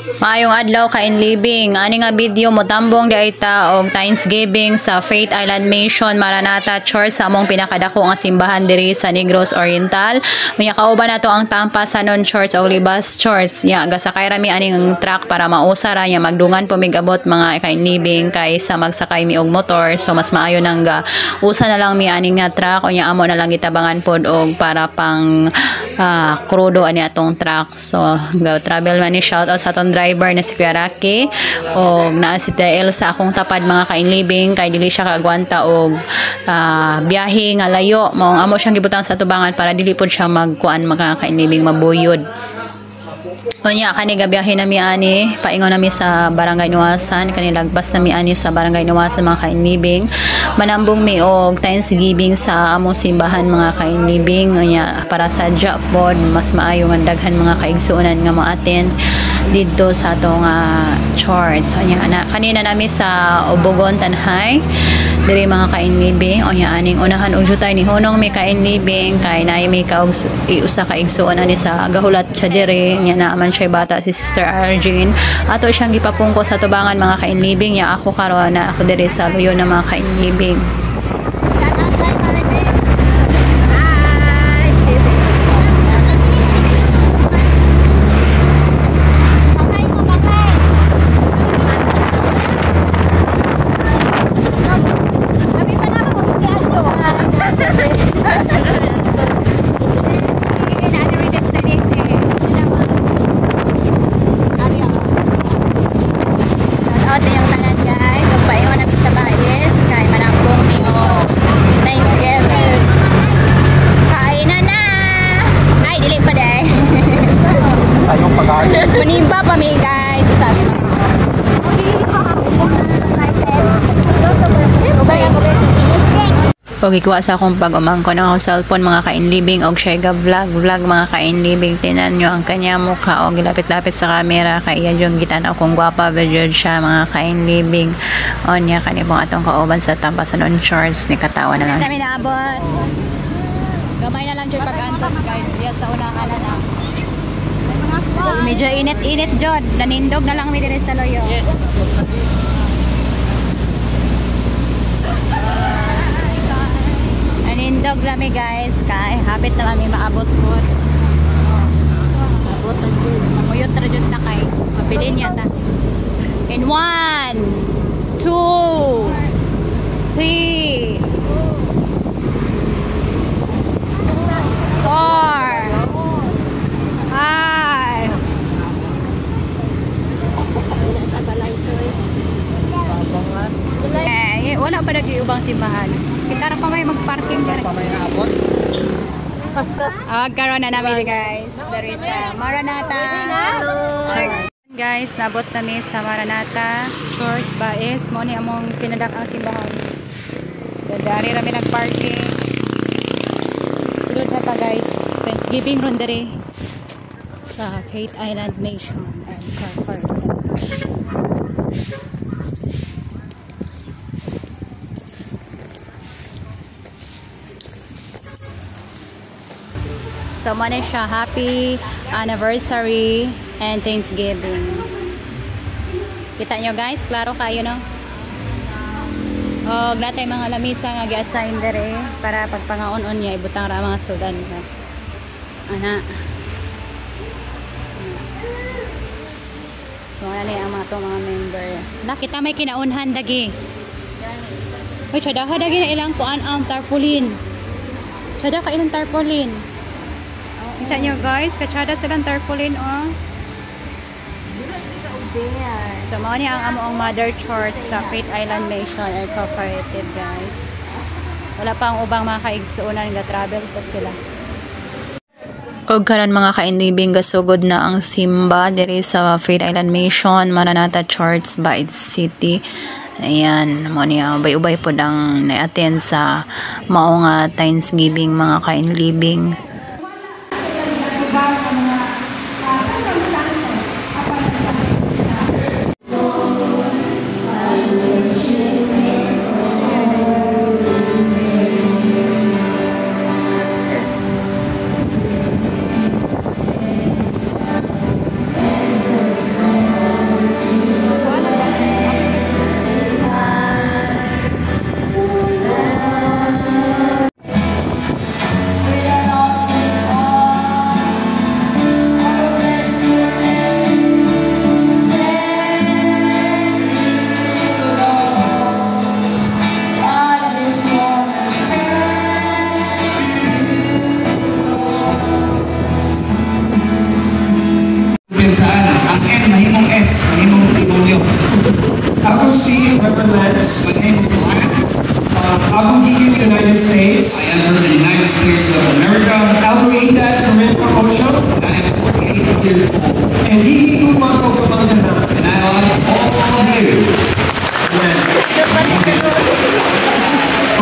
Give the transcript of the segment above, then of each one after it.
Maayong adlaw kain living. Ani nga video mo tambong di ita og Thanksgiving sa Faith Island Mission Maranatha Church sa among pinakadako nga simbahan diri sa Negros Oriental. Unya kauban nato ang Tampasanon Church o Libas Church. Ya gasakay rami aning truck para mausara nya magdungan pumigabot mga kain living kaysa magsakay mi og motor. So mas maayo nang usa na lang mi aning nga truck unya amo na lang gitabangan pod og para pang krudo ani atong truck. So go travel man ni shout out sa atong driver na si Kuya Rocky o naa si TL sa akong tapad mga kainlibing kay dili siya kaagwanta og biyahe nga layo mo amo siyang gibutang sa tubangan para dili pod siya magkuan mga kainlibing mabuyod. Unya kani gabiyahe na mi ani paingon nami sa Barangay Nuwasan kani lagbas na mi ani sa Barangay Nuwasan mga kainlibing manambong mi og Thanksgiving sa among simbahan mga kainlibing unya para sa pod mas maayo nga daghan mga kaigsuonan nga mo-attend dito sa atong church. Unya kanina nami sa Ubugon Tanhay diri mga kainlibing unya aning unahan og jutay ni Honong mi kainlibing kay naay mi ka usa ka igsuon ani sa gahulat siya diri nya naaman siya bata si Sister Arjin ato siyang gipapungko sa tubangan mga kainlibing ya ako karon na ako diri sa luyo na mga kainlibing. Manimba pa mi guys, sabi mo. Okay, kuha sa akong pag-umangkon ang cellphone mga kainlibing og siya vlog mga kainlibing tinan nyo ang kanya mukha og lapit-lapit sa camera kay iya yung gitanaw kung gwapa video siya mga kainlibing onya kanibong atong kauban sa Tampasanon Church ni katawa na lang kami naabot gamay na lang dyan pag-antos guys diya sa unahan na lang medyo init-init jod nanindog na lang kami dito sa loyo. Yes. Nanindog lami guys kay hapit na kami maabot po abot na jud mamuyot na jud na kay mabilin yata in 1 2 3 4 wala pa nag-iubang simbahan. Kita ra pa may mag-parking dere. Karon na namin guys. There is Maranatha Church. Guys, nabot kami sa Maranatha Church Baes. Mo ni among pinadakang simbahan. Dari rami nag-parking. Sulod na ta guys. Thanksgiving ron dere sa Faith Island Mission and Corporate. So, muna siya, happy anniversary and Thanksgiving. Kita nyo guys, klaro kayo no? O, natay mga lamisa nga gi-assign dere para pagpangaon-on niya, ibutang ra mga sudan. Ana. So, ano ang mga itong mga member. Nakita may kinaunhan dagi. Uy, tsadaha dagi na ilang kuan ang tarpaulin. Tsadaha ka ilang tarpaulin. Kita nyo guys, katsada silang tarpaulin oh. So mao ni ang amoong Mother Church sa Faith Island Mission Incorporated guys. Wala pa ang ubang mga kaigsuonan nga travel pa sila. Og karon mga kainlibing gasugod na ang simba diri sa Faith Island Mission Maranatha Church Baid City. Ayan, mo niya ubay-ubay pod ang na-attend sa mao nga Thanksgiving mga kainlibing. ang imong demonyo. Ako si Reverend Lance. My name is Lance. Ako higit United States. I am from the United States of America. Ako edad 48. I am 48 years old. And higit umako kamangana. And I like all of you. Amen.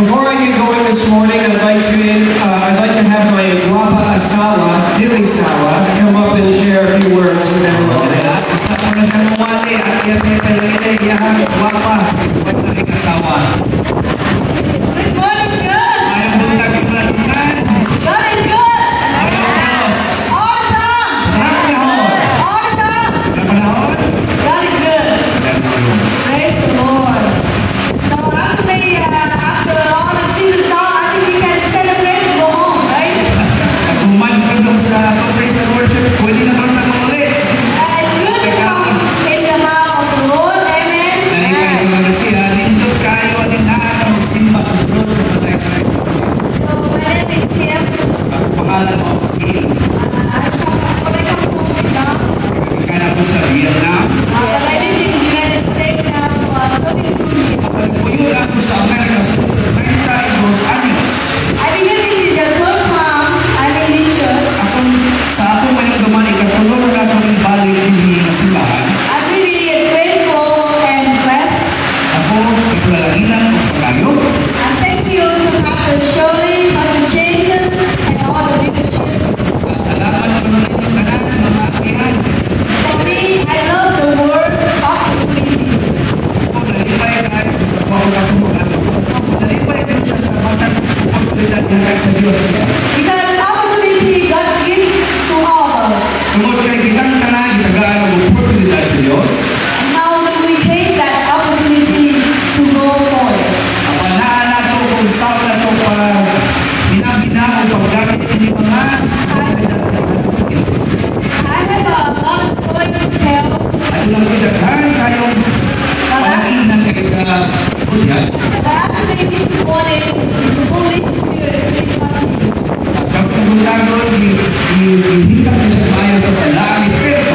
Before I get going this morning, I'd like to have my guapa asawa, Dilly Sawa, come up and share a few words with everyone. Sa mga siya mawali at iya sa italagay, iya guwapa, huwag na ikasawa. Good morning, church. Ayaw buntag ibalatunan. God is good. Ayaw Diyos. All the time. Sarap panahon. All the time. Sa panahon, God is good. that's good. Praise the Lord. So actually, after all the singing song, I think we can celebrate and go home, right? Kuman ko doon sa praise and worship, pwede na bang muli. It's good to come in the house of the Lord. Amen. Nalipay sa mga siya, nindot kayo at inaata magsimba sa sunod sa patay sa ito. So my name is Kim. Pangalan mo sa Kim. I come from Vietnam. Ika na po sa Vietnam. But I live in the United States now for 22 years. Pagpuyod ako sa Amerika sa 32 anos. I believe this is the third time I'm in the church. Sa akong manigdaman, ikatulong na akong balik hindi na simbahan. I'm really grateful and blessed. Ako, ipalalanginan ko kayo. And thank you to Pastor Shirley, Pastor Jason, and all the leadership. Salamat ko na inyong tanan, mga akihan. For me, I love the word opportunity. Ako, nalipay tayo sa buwan ko katulungan. Nalipay ko siya sa batang oportunidad niya sa Diyos. Because opportunity God gives to all of us. Tungkol kay kitang tanan, itagaan ang oportunidad sa Diyos. And how do we take that opportunity to go forward? Kapanaan na ito kung saan na ito pa binabina o paggamit ini mga oportunidad sa Diyos. I have a lot of story to tell, At lang kitaghan kayong palakinan kay ka-budyan. but actually this morning is the Holy Spirit really touching me. At kapag-utagon, ihingkap niyo sa bayan sa palaang Espiritu.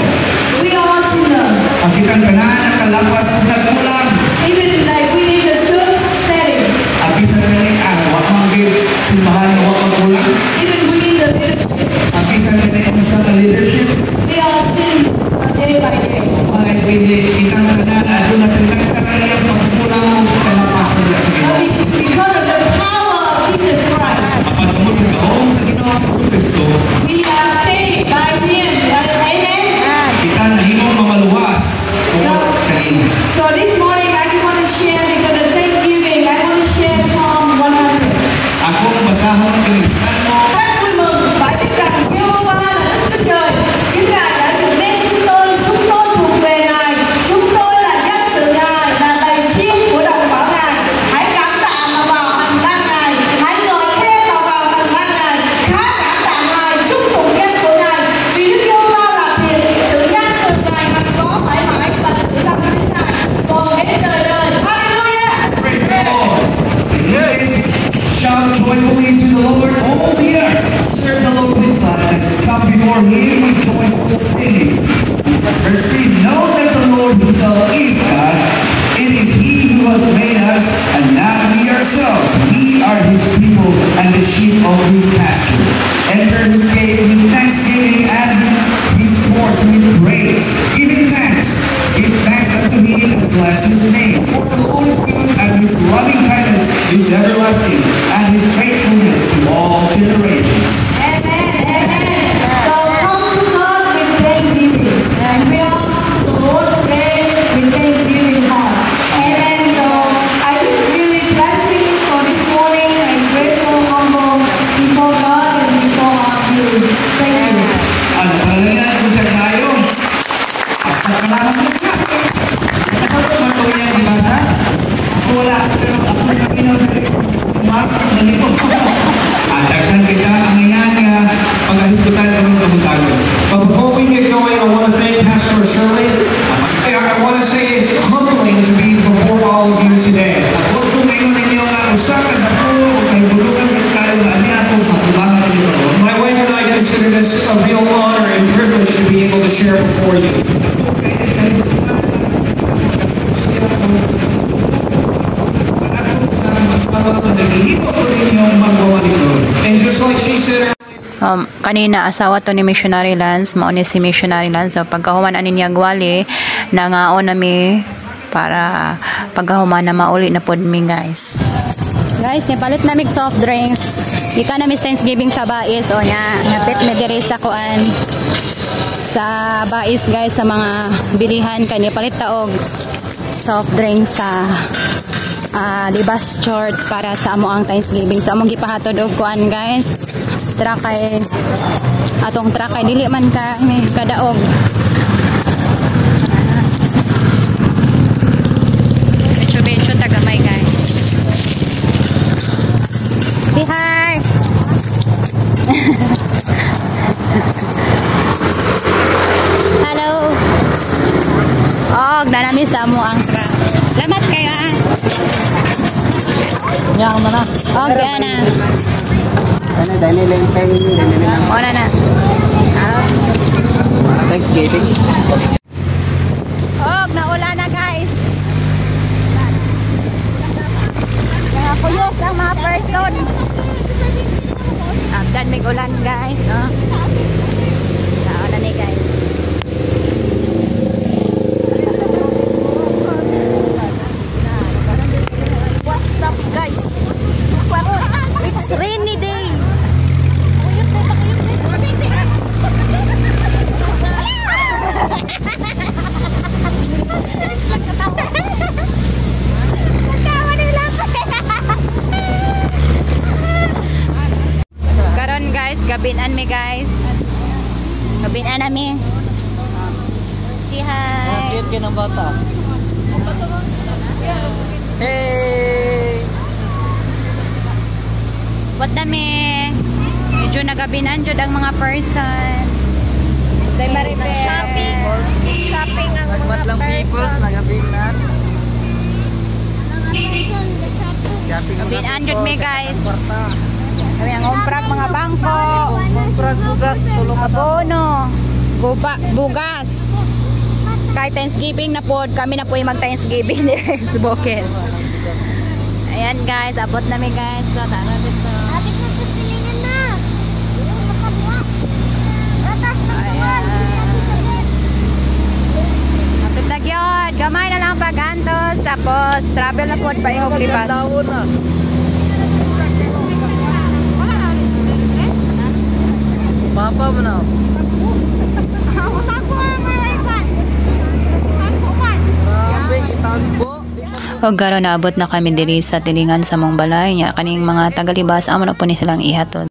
We all sinners. Ang kitang tanan ang kalapas at nagkulang. Even like we in the church setting, Ang bisa na rin ang wak manggil, simbahan ng wak magkulang. even we in the leadership, Ang bisa na rin sa leadership. we are sinning day by day. Mga ibili, kitang tanan at doon natin nagkarayang pagkulang ang kalapasan niya sa But Ginoo. because of the power of Jesus Christ, Kapatungod sa kaong sa Ginoo sa Kristo, we are saved by Him. Amen. kita na himong mamaluwas tungkol kanina. So this morning, I just want to share because of Thanksgiving. I want to share Psalm 100. Akong basahon kinisan mo. Rất vui mừng bởi biết rằng Giê-hô-va là Đức Chúa Trời. Chính Ngài đã dựng nên chúng tôi thuộc về Ngài. Chúng tôi là dân sự Ngài, là bầy chiên của đồng bảo Ngài. Hãy cảm tạ mà vào hành lang Ngài, hãy ngợi khen mà vào hành lang Ngài. Khá cảm tạ Ngài, chúc tụng danh của Ngài. Vì Đức Giê-hô-va là thiện, sự nhân từ Ngài hằng có mãi mãi và sự tâm tính Ngài còn đến đời đời. Hallelujah! Praise the Lord. Sing this. Shout joyfully to the Lord, all the earth. Serve the Lord with gladness. Come before Him with joyful singing. Verse 3. Know that the Lord Himself is God. It is He who has made us, and not we ourselves. We are His people and the sheep of His pasture. Enter His gate with thanksgiving and His courts with praise. Give Him thanks. Give thanks unto Him and bless His name. For the Lord is good, and His loving kindness is everlasting, and His faithfulness to all generations. Amen, amen. So come to God with thanksgiving, and we are to the Lord today with thanksgiving heart. Amen. So I just really blessing for this morning and grateful, humble before God and before you. Thank you. Ano, palalangan ko siya tayo. At kailangan ko siya. Nakasabot mo ito yung dibasa? Ako wala, pero ako nakinaw na rin. Tumakot na nito. Adagdan kita ang iyan nga pag-ahisputan ko ng kabutagon. But before we get going, I want to thank Pastor Shirley. I want to say it's humbling to be before all of you today. Ako kung ngayon ninyo nga usapan ako, kay bulukan kayo nga niya ako sa tulangan ninyo. My wife and I consider this a real honor and privilege to be able to share before you. Kaya naghihipot po ninyong magmamanigod. And just like she said, Kanina asawa to ni Missionary Lance, mao ni si Missionary Lance. So pagkahuman ani niya gwali, nangaon nami para pagkahuman na mauli na pod mi guys. Guys, nipalit na mig soft drinks. Ika na mi Thanksgiving sa Bais o nya. Napit na diri sa kuan sa Bais guys, sa mga bilihan kani palit ta og soft drinks sa Libas Church para sa amo ang Thanksgiving. So among gipahatod og kuan guys. Trakay atong trakay dili man ka kadaog. Becho tagamay guys. Say hi. Hello. Og nanami sa amo ang truck. Salamat kayo ah. Yang mana? Okay na. Dali lang family. Wala na. Thanksgiving. Oh, naulan na guys. Mga kuyos ang mga person. Dan may ulan guys. Oh. Naulan ni guys. What's up guys? It's rainy day. Karon guys, gabinan mi guys. Gabinan nami. Si hi. Cute ka ng bata. Hey! What dami? Medyo nagabinan jud ang mga person. Day maripel. Shopping ang Nagmat lang peoples, nagabinan. Gabinan jud mi guys. Kami ang umprag mga bangko. Kumprag bugas, tulong Abono. Bugas. Kay Thanksgiving na pod, kami na po yung mag-Thanksgiving sa Bukid. Ayan guys, abot namin guys. So, tara dito. Kapit na yun. Gamay na lang pag-antos. Tapos, travel na pod pa yung Libas. Papa mo na. O garo naabot na kami diri sa tilingan sa mong balay niya. Kaning mga tagalibas, amo na po ni silang ihatod.